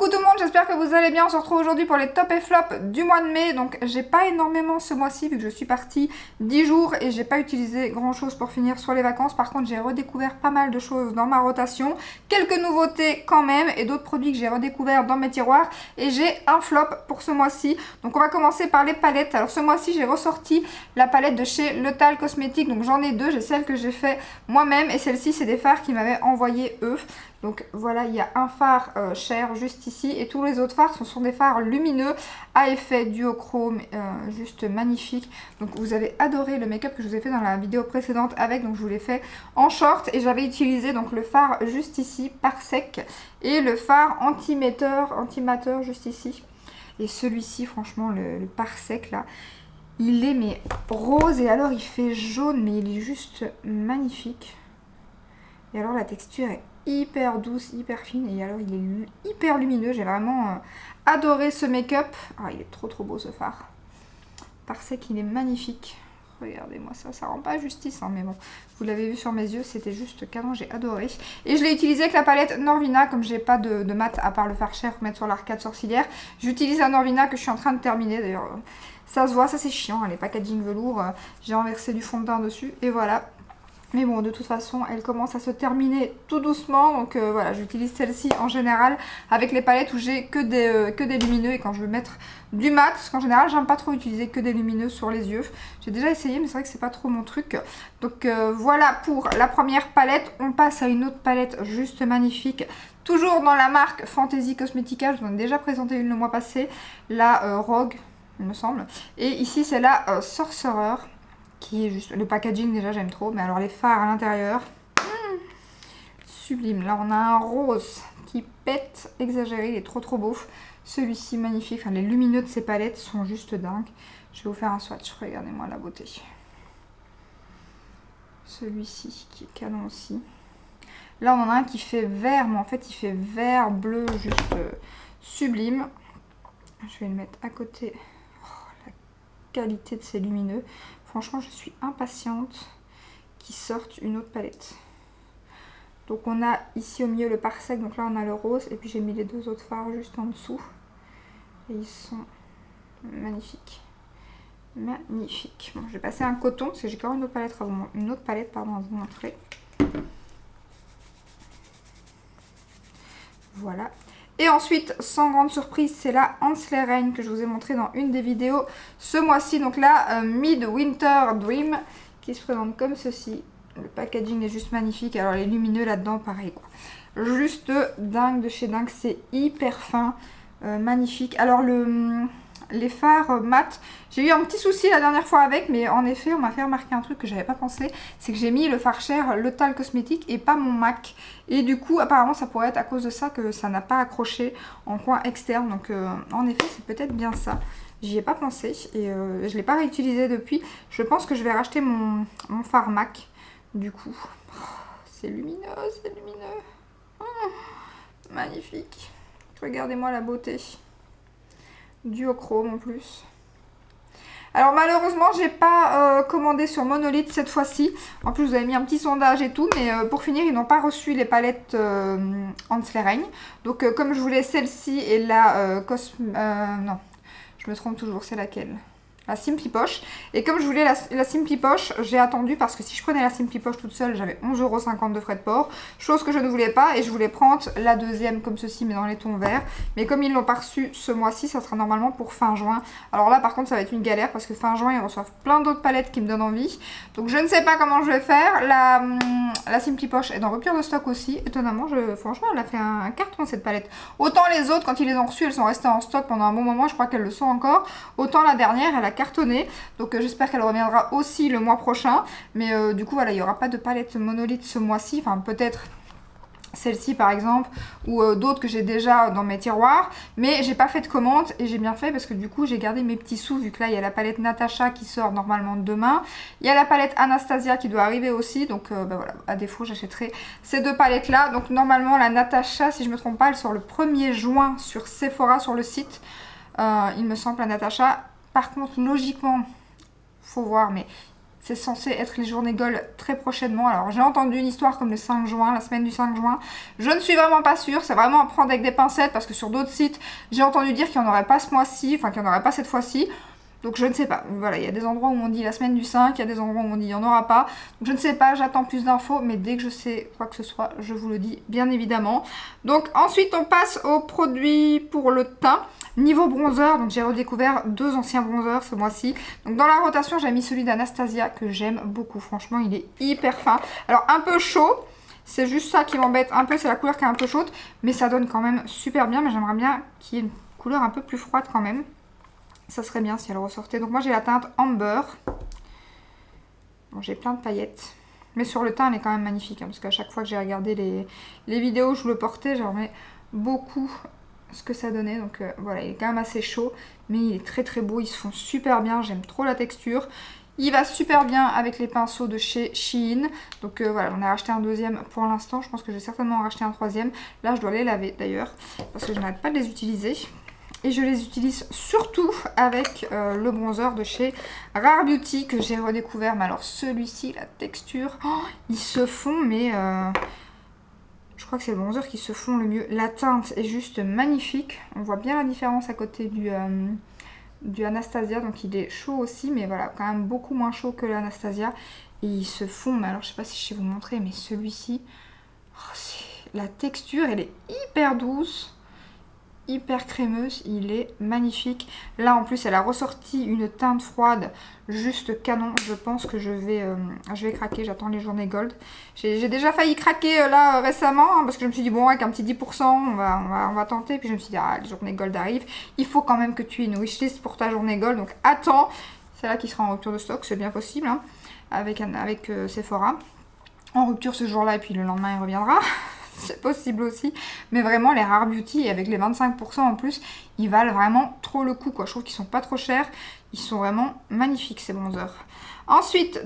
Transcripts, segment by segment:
Coucou tout le monde, j'espère que vous allez bien. On se retrouve aujourd'hui pour les top et flop du mois de mai. Donc j'ai pas énormément ce mois-ci vu que je suis partie 10 jours et j'ai pas utilisé grand chose pour finir sur les vacances. Par contre j'ai redécouvert pas mal de choses dans ma rotation, quelques nouveautés quand même et d'autres produits que j'ai redécouverts dans mes tiroirs. Et j'ai un flop pour ce mois-ci. Donc on va commencer par les palettes. Alors ce mois-ci j'ai ressorti la palette de chez L'Otal Cosmétiques. Donc j'en ai deux, j'ai celle que j'ai fait moi-même et celle-ci c'est des fards qu'ils m'avaient envoyé eux. Donc voilà, il y a un phare cher juste ici et tous les autres phares ce sont des phares lumineux à effet duochrome, juste magnifique. Donc vous avez adoré le make-up que je vous ai fait dans la vidéo précédente avec, donc je vous l'ai fait en short et j'avais utilisé donc le phare juste ici par sec et le phare anti-mateur juste ici. Et celui-ci franchement le par sec là, il est mais rose et alors il fait jaune mais il est juste magnifique. Et alors la texture est hyper douce, hyper fine et alors il est hyper lumineux. J'ai vraiment adoré ce make-up. Ah, il est trop beau ce phare. Par sec, il est magnifique. Regardez-moi ça, ça rend pas justice hein, mais bon, vous l'avez vu sur mes yeux, c'était juste canon, j'ai adoré. Et je l'ai utilisé avec la palette Norvina, comme j'ai pas de mat à part le fard cher pour mettre sur l'arcade sorcière. J'utilise la Norvina que je suis en train de terminer d'ailleurs. Ça se voit, ça c'est chiant, les packaging velours, j'ai renversé du fond de teint dessus et voilà. Mais bon, de toute façon, elle commence à se terminer tout doucement. Donc voilà, j'utilise celle-ci en général avec les palettes où j'ai que des lumineux. Et quand je veux mettre du mat, parce qu'en général, j'aime pas trop utiliser que des lumineux sur les yeux. J'ai déjà essayé, mais c'est vrai que c'est pas trop mon truc. Donc voilà pour la première palette. On passe à une autre palette juste magnifique. Toujours dans la marque Fantasy Cosmetica. Je vous en ai déjà présenté une le mois passé. La Rogue, il me semble. Et ici, c'est la Sorcerer. Qui est juste, le packaging déjà j'aime trop, mais alors les fards à l'intérieur, sublime. Là on a un rose qui pète, exagéré, il est trop beau. Celui-ci magnifique, enfin, les lumineux de ces palettes sont juste dingues. Je vais vous faire un swatch, regardez-moi la beauté. Celui-ci qui est canon aussi. Là on en a un qui fait vert, mais en fait il fait vert bleu, juste sublime. Je vais le mettre à côté. Oh, la qualité de ces lumineux. Franchement, je suis impatiente qu'ils sortent une autre palette. Donc on a ici au milieu le par sec, donc là on a le rose. Et puis j'ai mis les deux autres fards juste en dessous. Et ils sont magnifiques. Magnifiques. Bon, je vais passer un coton, parce que j'ai quand même une autre palette à vous montrer. Voilà. Et ensuite, sans grande surprise, c'est la Hansleigh Reign que je vous ai montré dans une des vidéos ce mois-ci. Donc là, Midwinter Dream, qui se présente comme ceci. Le packaging est juste magnifique. Alors les lumineux là-dedans, pareil quoi. Juste dingue de chez dingue, c'est hyper fin, magnifique. Alors les fards mat, j'ai eu un petit souci la dernière fois avec, mais en effet on m'a fait remarquer un truc que j'avais pas pensé, c'est que j'ai mis le fard cher L'Otal Cosmétique et pas mon MAC, et du coup apparemment ça pourrait être à cause de ça que ça n'a pas accroché en coin externe, donc en effet c'est peut-être bien ça. J'y ai pas pensé et je l'ai pas réutilisé depuis. Je pense que je vais racheter mon fard MAC du coup. Oh, c'est lumineux, c'est lumineux. Oh, magnifique. Regardez-moi la beauté. Duochrome en plus. Alors malheureusement j'ai pas commandé sur Monolith cette fois-ci. En plus vous avez mis un petit sondage et tout, mais pour finir ils n'ont pas reçu les palettes Hansleigh Reign. Donc comme je voulais celle-ci et la non, je me trompe toujours, c'est laquelle ? La Simply Posh. Et comme je voulais la Simply Posh, j'ai attendu parce que si je prenais la Simply Posh toute seule, j'avais 11,50 € de frais de port. Chose que je ne voulais pas et je voulais prendre la deuxième comme ceci mais dans les tons verts. Mais comme ils l'ont pas reçu ce mois-ci, ça sera normalement pour fin juin. Alors là par contre ça va être une galère parce que fin juin ils reçoivent plein d'autres palettes qui me donnent envie. Donc je ne sais pas comment je vais faire. La Simply Posh est en rupture de stock aussi. Étonnamment, franchement elle a fait un carton cette palette. Autant les autres quand ils les ont reçues elles sont restées en stock pendant un bon moment, je crois qu'elles le sont encore. Autant la dernière elle a cartonné, donc j'espère qu'elle reviendra aussi le mois prochain, mais du coup voilà, il n'y aura pas de palette Monolith ce mois-ci, enfin peut-être celle-ci par exemple, ou d'autres que j'ai déjà dans mes tiroirs, mais j'ai pas fait de commande et j'ai bien fait parce que du coup j'ai gardé mes petits sous, vu que là il y a la palette Natasha qui sort normalement demain, il y a la palette Anastasia qui doit arriver aussi, donc bah voilà, à défaut j'achèterai ces deux palettes là. Donc normalement la Natasha, si je me trompe pas, elle sort le 1er juin sur Sephora, sur le site, il me semble, la Natasha. Par contre, logiquement, faut voir, mais C'est censé être les journées Gold très prochainement. Alors j'ai entendu une histoire comme le 5 juin, la semaine du 5 juin. Je ne suis vraiment pas sûre, c'est vraiment à prendre avec des pincettes parce que sur d'autres sites, j'ai entendu dire qu'il n'y en aurait pas ce mois-ci, enfin qu'il n'y en aurait pas cette fois-ci. Donc je ne sais pas. Voilà, il y a des endroits où on dit la semaine du 5, il y a des endroits où on dit il n'y en aura pas. Donc je ne sais pas, j'attends plus d'infos, mais dès que je sais quoi que ce soit, je vous le dis bien évidemment. Donc ensuite on passe aux produits pour le teint. Niveau bronzer, donc j'ai redécouvert 2 anciens bronzers ce mois-ci. Donc dans la rotation, j'ai mis celui d'Anastasia que j'aime beaucoup. Franchement, il est hyper fin. Alors un peu chaud, c'est juste ça qui m'embête un peu, c'est la couleur qui est un peu chaude. Mais ça donne quand même super bien, mais j'aimerais bien qu'il y ait une couleur un peu plus froide quand même. Ça serait bien si elle ressortait. Donc moi j'ai la teinte Amber. Bon, j'ai plein de paillettes. Mais sur le teint, elle est quand même magnifique. Hein, parce qu'à chaque fois que j'ai regardé les vidéos où je le portais, j'aimais beaucoup ce que ça donnait. Donc voilà, il est quand même assez chaud. Mais il est très très beau. Ils se font super bien. J'aime trop la texture. Il va super bien avec les pinceaux de chez Shein. Donc voilà, j'en ai racheté un deuxième pour l'instant. Je pense que je vais certainement en racheter un troisième. Là, je dois les laver d'ailleurs. Parce que je n'arrête pas de les utiliser. Et je les utilise surtout avec le bronzer de chez Rare Beauty que j'ai redécouvert. Mais alors celui-ci, la texture, ils se font, mais je crois que c'est le bronzer qui se fond le mieux. La teinte est juste magnifique. On voit bien la différence à côté du Anastasia. Donc il est chaud aussi, mais voilà, quand même beaucoup moins chaud que l'Anastasia. Et il se fond, mais alors je sais pas si je sais vous montrer, mais celui-ci, la texture, elle est hyper douce. Hyper crémeuse, il est magnifique. Là en plus elle a ressorti une teinte froide juste canon. Je pense que je vais craquer, j'attends les journées Gold. J'ai déjà failli craquer là récemment hein, parce que je me suis dit bon avec un petit 10% on va tenter. Puis je me suis dit ah les journées Gold arrivent, il faut quand même que tu aies une wishlist pour ta journée Gold. Donc attends, c'est là qui sera en rupture de stock, c'est bien possible hein, avec Sephora. En rupture ce jour-là et puis le lendemain il reviendra. C'est possible aussi, mais vraiment les Rare Beauty avec les 25% en plus, ils valent vraiment trop le coup quoi. Je trouve qu'ils sont pas trop chers, ils sont vraiment magnifiques ces bronzers. Ensuite,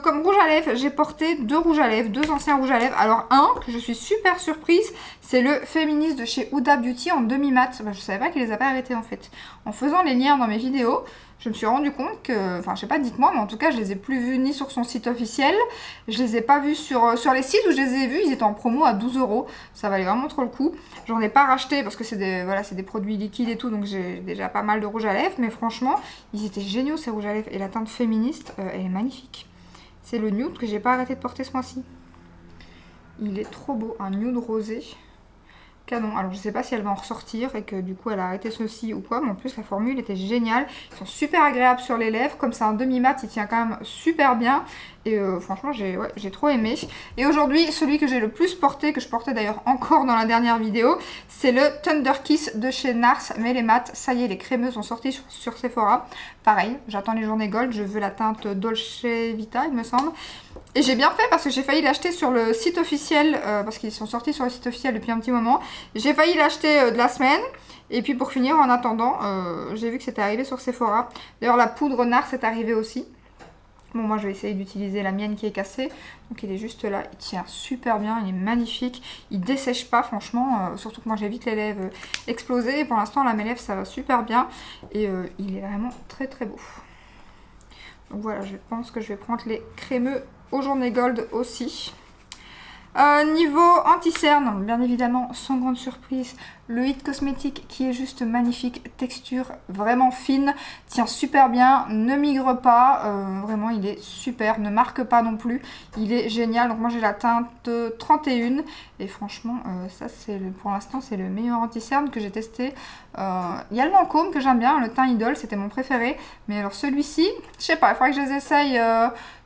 comme rouge à lèvres, j'ai porté 2 rouges à lèvres, 2 anciens rouges à lèvres. Alors un que je suis super surprise, c'est le Féministe de chez Huda Beauty en demi-mat. Je savais pas qu'ils les avaient arrêtés en fait. En faisant les liens dans mes vidéos, je me suis rendu compte que, enfin je sais pas, dites-moi, mais en tout cas je les ai plus vus ni sur son site officiel, je les ai pas vus sur les sites où je les ai vus, ils étaient en promo à 12 €, ça valait vraiment trop le coup. J'en ai pas racheté parce que c'est des produits liquides et tout, donc j'ai déjà pas mal de rouge à lèvres, mais franchement, ils étaient géniaux ces rouges à lèvres et la teinte Féministe, elle est magnifique. C'est le nude que j'ai pas arrêté de porter ce mois-ci. Il est trop beau, un nude rosé. Canon. Alors je sais pas si elle va en ressortir et que du coup elle a arrêté ceci ou quoi, mais en plus la formule était géniale. Ils sont super agréables sur les lèvres, comme c'est un demi-mat, il tient quand même super bien. Et franchement j'ai trop aimé. Et aujourd'hui celui que j'ai le plus porté, que je portais d'ailleurs encore dans la dernière vidéo, c'est le Thunder Kiss de chez Nars. Mais les mats, ça y est, les crémeuses sont sorties sur Sephora. Pareil, j'attends les journées Gold, je veux la teinte Dolce Vita il me semble. Et j'ai bien fait parce que j'ai failli l'acheter sur le site officiel, parce qu'ils sont sortis sur le site officiel depuis un petit moment. J'ai failli l'acheter de la semaine. Et puis pour finir, en attendant, j'ai vu que c'était arrivé sur Sephora. D'ailleurs la poudre Nars est arrivée aussi. Bon, moi je vais essayer d'utiliser la mienne qui est cassée. Donc il est juste là, il tient super bien, il est magnifique. Il dessèche pas franchement, surtout que moi j'ai vite les lèvres explosées. Et pour l'instant là mes lèvres ça va super bien. Et il est vraiment très très beau. Donc voilà, je pense que je vais prendre les crémeux aux journées Gold aussi. Niveau anti-cerne, bien évidemment, sans grande surprise, le Hit Cosmétique qui est juste magnifique, texture vraiment fine, tient super bien, ne migre pas, vraiment il est super, ne marque pas non plus, il est génial. Donc moi j'ai la teinte 31 et franchement ça c'est pour l'instant c'est le meilleur anti-cerne que j'ai testé. Il y a le Lancôme que j'aime bien, le teint Idol c'était mon préféré, mais alors celui-ci, je sais pas, il faudrait que je les essaye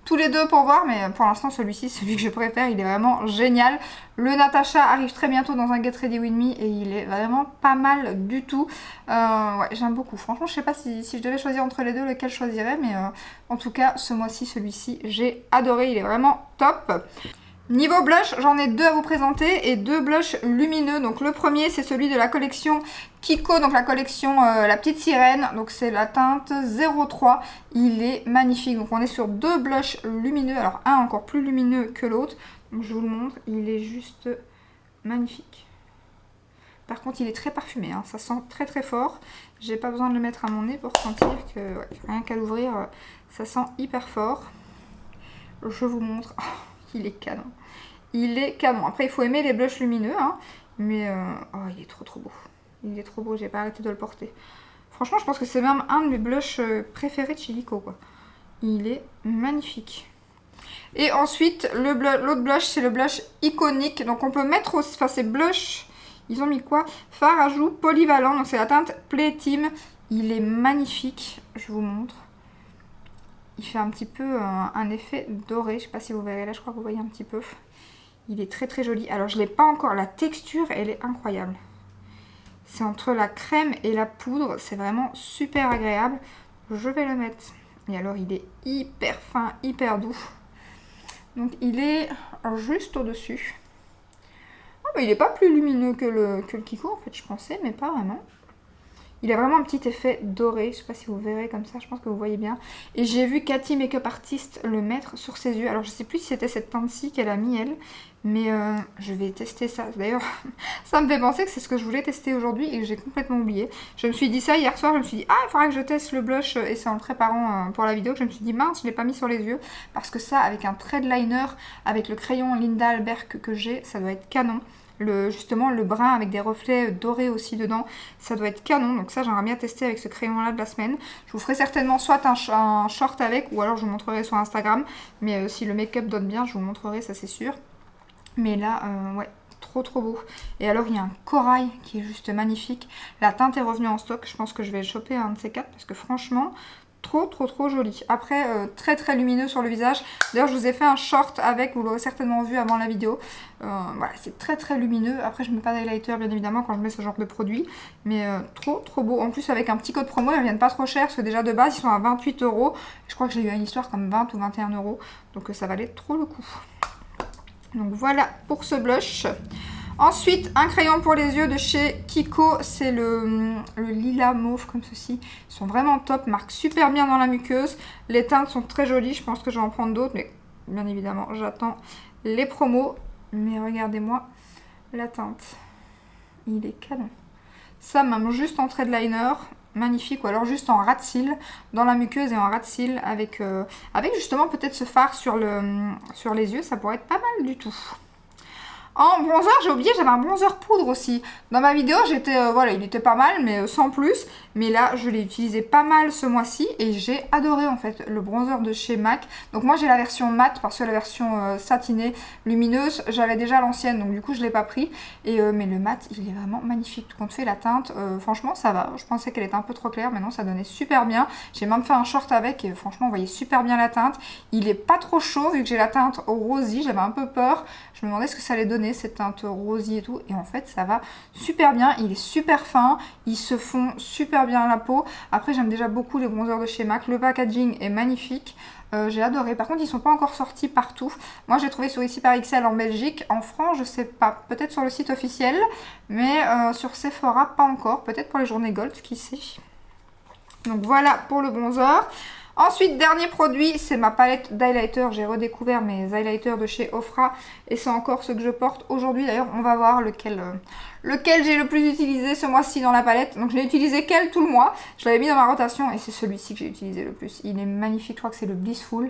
tous les deux pour voir, mais pour l'instant celui-ci, celui que je préfère, il est vraiment génial. Le Natasha arrive très bientôt dans un Get Ready With Me et il est vraiment pas mal du tout. Ouais, j'aime beaucoup. Franchement, je sais pas si je devais choisir entre les deux, lequel je choisirais, mais en tout cas, ce mois-ci, celui-ci, j'ai adoré. Il est vraiment top. Niveau blush, j'en ai 2 à vous présenter et 2 blushs lumineux. Donc le premier, c'est celui de la collection Kiko, donc la collection La Petite Sirène. Donc c'est la teinte 03. Il est magnifique. Donc on est sur 2 blushs lumineux. Alors un encore plus lumineux que l'autre. Donc je vous le montre. Il est juste magnifique. Par contre, il est très parfumé. Hein. Ça sent très très fort. J'ai pas besoin de le mettre à mon nez pour sentir que rien qu'à l'ouvrir, ça sent hyper fort. Je vous montre. Oh, il est canon. Il est canon. Après, il faut aimer les blushs lumineux, hein. Mais oh, il est trop beau. Il est trop beau, j'ai pas arrêté de le porter. Franchement, je pense que c'est même un de mes blushs préférés de chez Kiko, quoi. Il est magnifique. Et ensuite, l'autre blush, c'est le blush iconique. Donc on peut mettre aussi, enfin c'est blush, ils ont mis quoi? Fard à joues polyvalent, donc c'est la teinte Play Team. Il est magnifique, je vous montre. Il fait un petit peu un effet doré, je sais pas si vous verrez là, je crois que vous voyez un petit peu. Il est très joli. Alors je l'ai pas encore, la texture elle est incroyable. C'est entre la crème et la poudre, c'est vraiment super agréable. Je vais le mettre. Et alors il est hyper fin, hyper doux. Donc il est juste au-dessus. Ah, mais il n'est pas plus lumineux que le Kiko en fait, je pensais, mais pas vraiment. Il a vraiment un petit effet doré, je ne sais pas si vous verrez comme ça, je pense que vous voyez bien. Et j'ai vu Cathy Makeup Artist le mettre sur ses yeux. Alors je ne sais plus si c'était cette teinte-ci qu'elle a mis elle, mais je vais tester ça. D'ailleurs, ça me fait penser que c'est ce que je voulais tester aujourd'hui et que j'ai complètement oublié. Je me suis dit ça hier soir, je me suis dit ah il faudra que je teste le blush et c'est en le préparant pour la vidéo que je me suis dit mince je ne l'ai pas mis sur les yeux. Parce que ça avec un trait de liner, avec le crayon Linda Albert que j'ai, ça doit être canon. Justement le brun avec des reflets dorés aussi dedans, ça doit être canon. Donc ça j'aimerais bien tester avec ce crayon là de la semaine. Je vous ferai certainement soit un short avec, ou alors je vous montrerai sur Instagram. Mais si le make-up donne bien, je vous montrerai, ça c'est sûr. Mais là, ouais, trop beau. Et alors il y a un corail qui est juste magnifique. La teinte est revenue en stock, je pense que je vais choper un de ces quatre parce que franchement... trop joli. Après très lumineux sur le visage. D'ailleurs je vous ai fait un short avec, vous l'aurez certainement vu avant la vidéo. Voilà, c'est très lumineux. Après je mets pas d'highlighter bien évidemment quand je mets ce genre de produit. Mais trop beau. En plus avec un petit code promo, ils viennent pas trop cher parce que déjà de base ils sont à 28 €. Je crois que j'ai eu une histoire comme 20 ou 21 €. Donc ça valait trop le coup. Donc voilà pour ce blush. Ensuite, un crayon pour les yeux de chez Kiko, c'est le lilas mauve comme ceci. Ils sont vraiment top, marquent super bien dans la muqueuse. Les teintes sont très jolies, je pense que je vais en prendre d'autres, mais bien évidemment, j'attends les promos. Mais regardez-moi la teinte, il est canon. Ça, même juste en trait de liner, magnifique, ou alors juste en ras de cils, dans la muqueuse et en ras de cils, avec justement peut-être ce fard sur les yeux, ça pourrait être pas mal du tout. En bronzer, j'ai oublié, j'avais un bronzer poudre aussi. Dans ma vidéo, voilà, il était pas mal, mais sans plus. Mais là, je l'ai utilisé pas mal ce mois-ci et j'ai adoré en fait le bronzer de chez MAC. Donc moi, j'ai la version mat parce que la version satinée, lumineuse, j'avais déjà l'ancienne, donc du coup, je l'ai pas pris. Mais le mat, il est vraiment magnifique. Tout compte fait, la teinte, franchement, ça va. Je pensais qu'elle était un peu trop claire, mais non, ça donnait super bien. J'ai même fait un short avec et franchement, vous voyez super bien la teinte. Il est pas trop chaud vu que j'ai la teinte rosy, j'avais un peu peur. Je me demandais ce que ça allait donner cette teinte rosy et tout, et en fait ça va super bien. Il est super fin, il se fond super bien à la peau. Après j'aime déjà beaucoup les bronzers de chez MAC, le packaging est magnifique. J'ai adoré. Par contre ils sont pas encore sortis partout. Moi j'ai trouvé sur ici par XL en Belgique, en France je sais pas, peut-être sur le site officiel, mais sur Sephora pas encore, peut-être pour les journées Gold, qui sait. Donc voilà pour le bronzer. Ensuite, dernier produit, c'est ma palette d'highlighter. J'ai redécouvert mes highlighters de chez Ofra et c'est encore ce que je porte aujourd'hui. D'ailleurs, on va voir lequel j'ai le plus utilisé ce mois-ci dans la palette. Donc, je l'ai utilisé tout le mois. Je l'avais mis dans ma rotation et c'est celui-ci que j'ai utilisé le plus. Il est magnifique. Je crois que c'est le Blissful.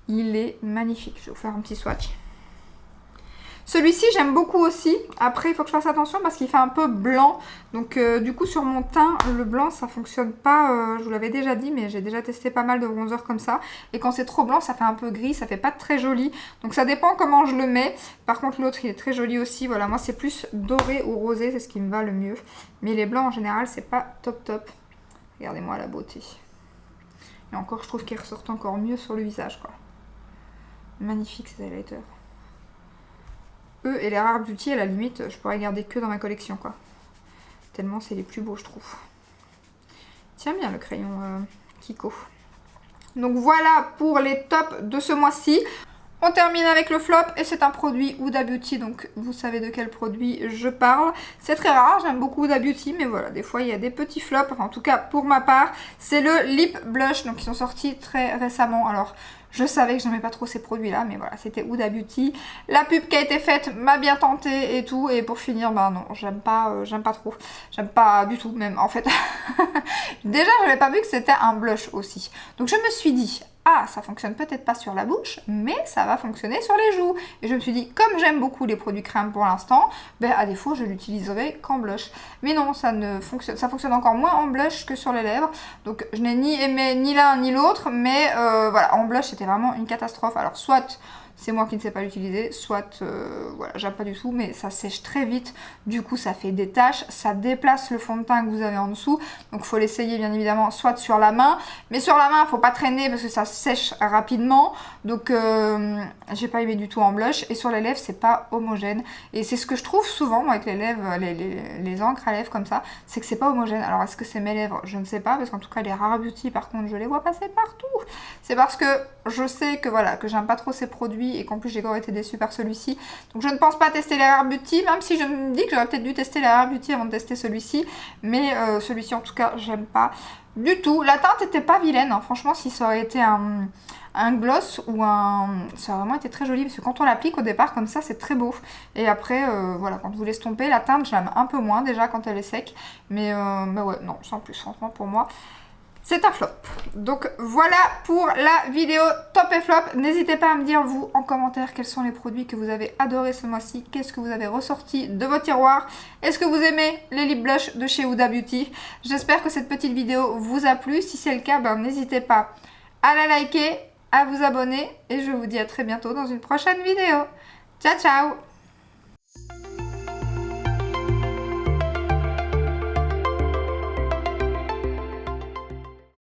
Il est magnifique. Je vais vous faire un petit swatch. Celui-ci j'aime beaucoup aussi. Après il faut que je fasse attention parce qu'il fait un peu blanc. Donc du coup sur mon teint le blanc ça fonctionne pas. Je vous l'avais déjà dit mais j'ai déjà testé pas mal de bronzers comme ça. Et quand c'est trop blanc ça fait un peu gris, ça fait pas très joli. Donc ça dépend comment je le mets. Par contre l'autre il est très joli aussi. Voilà, moi c'est plus doré ou rosé, c'est ce qui me va le mieux. Mais les blancs en général c'est pas top. Regardez-moi la beauté. Et encore je trouve qu'ils ressortent encore mieux sur le visage quoi. Magnifique ces highlighters. Eux et les Rare Beauty, à la limite, je pourrais garder que dans ma collection, quoi. Tellement c'est les plus beaux, je trouve. Tiens bien le crayon Kiko. Donc voilà pour les tops de ce mois-ci. On termine avec le flop et c'est un produit Huda Beauty, donc vous savez de quel produit je parle. C'est très rare, j'aime beaucoup Huda Beauty, mais voilà, des fois il y a des petits flops. Enfin, en tout cas, pour ma part, c'est le Lip Blush, donc ils sont sortis très récemment. Alors, je savais que j'aimais pas trop ces produits-là, mais voilà, c'était Huda Beauty. La pub qui a été faite m'a bien tentée et tout, et pour finir, ben non, j'aime pas trop. J'aime pas du tout, même, en fait. Déjà, j'avais pas vu que c'était un blush aussi. Donc je me suis dit... ah, ça fonctionne peut-être pas sur la bouche, mais ça va fonctionner sur les joues. Et je me suis dit, comme j'aime beaucoup les produits crème pour l'instant, ben à défaut, je l'utiliserai qu'en blush. Mais non, ça fonctionne encore moins en blush que sur les lèvres. Donc je n'ai ni aimé ni l'un ni l'autre, mais voilà, en blush c'était vraiment une catastrophe. Alors soit c'est moi qui ne sais pas l'utiliser, soit voilà, j'aime pas du tout, mais ça sèche très vite, du coup ça fait des taches, ça déplace le fond de teint que vous avez en dessous, donc il faut l'essayer bien évidemment soit sur la main, mais sur la main il faut pas traîner parce que ça sèche rapidement, donc j'ai pas aimé du tout en blush, et sur les lèvres c'est pas homogène, et c'est ce que je trouve souvent moi avec les lèvres, les encres à lèvres comme ça, c'est que c'est pas homogène. Alors est-ce que c'est mes lèvres? Je ne sais pas, parce qu'en tout cas les Rare Beauty par contre je les vois passer partout, c'est parce que je sais que voilà, que j'aime pas trop ces produits, et qu'en plus j'ai encore été déçue par celui-ci. Donc je ne pense pas tester les Rare Beauty, même si je me dis que j'aurais peut-être dû tester les Rare Beauty avant de tester celui-ci. Mais celui-ci en tout cas, j'aime pas du tout. La teinte était pas vilaine, hein. Franchement, si ça aurait été un gloss ou un... ça aurait vraiment été très joli, parce que quand on l'applique au départ comme ça, c'est très beau. Et après, voilà, quand vous l'estompez, la teinte, je l'aime un peu moins déjà quand elle est sec. Mais ouais, non, sans plus, franchement, pour moi... c'est un flop. Donc voilà pour la vidéo top et flop. N'hésitez pas à me dire vous en commentaire quels sont les produits que vous avez adoré ce mois-ci. Qu'est-ce que vous avez ressorti de vos tiroirs. Est-ce que vous aimez les lip blush de chez Huda Beauty? J'espère que cette petite vidéo vous a plu. Si c'est le cas, ben, n'hésitez pas à la liker, à vous abonner. Et je vous dis à très bientôt dans une prochaine vidéo. Ciao ciao!